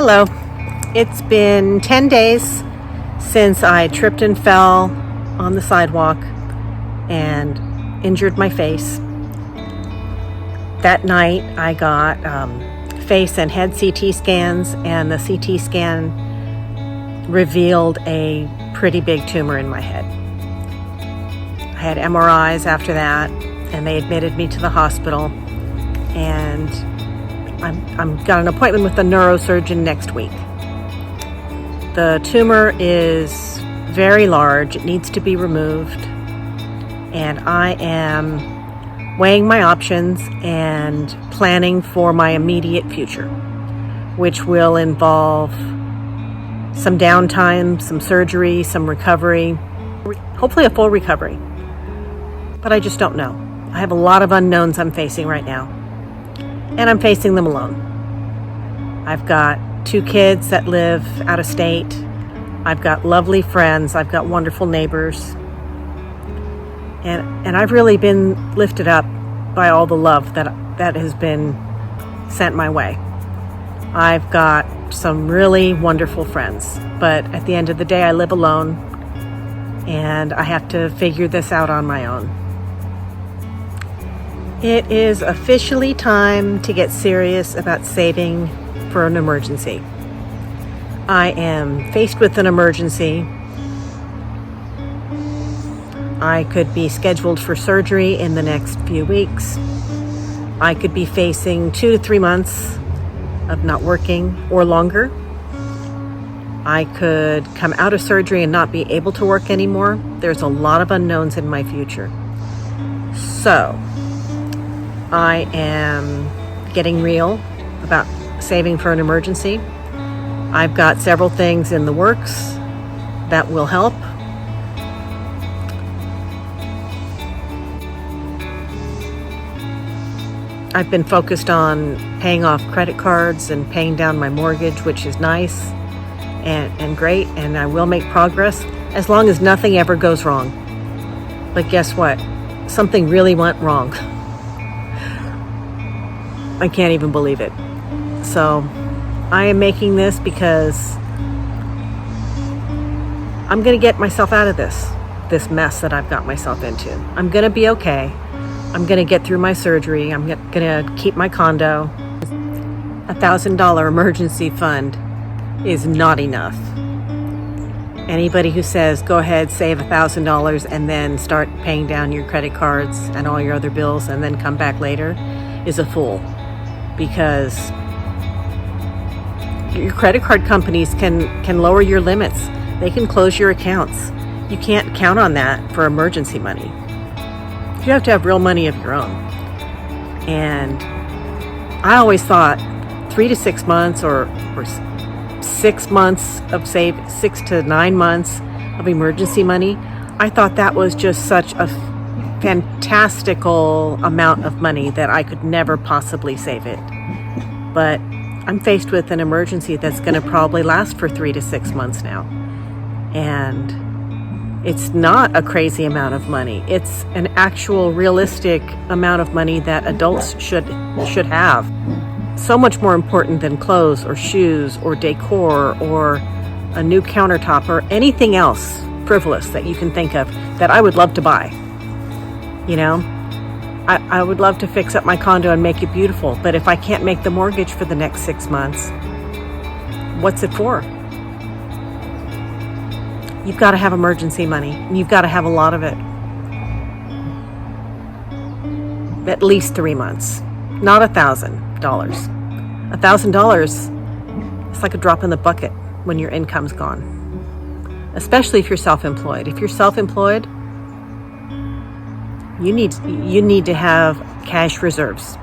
Hello. It's been 10 days since I tripped and fell on the sidewalk and injured my face. That night I got face and head CT scans, and the CT scan revealed a pretty big tumor in my head. I had MRIs after that, and they admitted me to the hospital, and I'm got an appointment with the neurosurgeon next week. The tumor is very large. It needs to be removed, and I am weighing my options and planning for my immediate future, which will involve some downtime, some surgery, some recovery, hopefully a full recovery. But I just don't know. I have a lot of unknowns I'm facing right now, and I'm facing them alone. I've got 2 kids that live out of state. I've got lovely friends. I've got wonderful neighbors. And I've really been lifted up by all the love that has been sent my way. I've got some really wonderful friends, but at the end of the day, I live alone, and I have to figure this out on my own. It is officially time to get serious about saving for an emergency. I am faced with an emergency. I could be scheduled for surgery in the next few weeks. I could be facing 2 to 3 months of not working or longer. I could come out of surgery and not be able to work anymore. There's a lot of unknowns in my future. So I am getting real about saving for an emergency. I've got several things in the works that will help. I've been focused on paying off credit cards and paying down my mortgage, which is nice and great, and I will make progress as long as nothing ever goes wrong. But guess what? Something really went wrong. I can't even believe it. So I am making this because I'm going to get myself out of this mess that I've got myself into. I'm going to be okay. I'm going to get through my surgery. I'm going to keep my condo. $1,000 emergency fund is not enough. Anybody who says, go ahead, save $1,000 and then start paying down your credit cards and all your other bills and then come back later is a fool. Because your credit card companies can lower your limits. They can close your accounts. You can't count on that for emergency money. You have to have real money of your own. And I always thought 3 to 6 months or 6 months of 6 to 9 months of emergency money, I thought that was just such a fantastical amount of money that I could never possibly save it. But I'm faced with an emergency that's going to probably last for 3 to 6 months now. And it's not a crazy amount of money. It's an actual realistic amount of money that adults should have. So much more important than clothes or shoes or decor or a new countertop or anything else frivolous that you can think of that I would love to buy. You know, I would love to fix up my condo and make it beautiful, but if I can't make the mortgage for the next 6 months, what's it for? You've got to have emergency money, and you've got to have a lot of it. At least 3 months, not $1,000. $1,000 is like a drop in the bucket when your income's gone, especially if you're self-employed. If you're self-employed, you need to have cash reserves.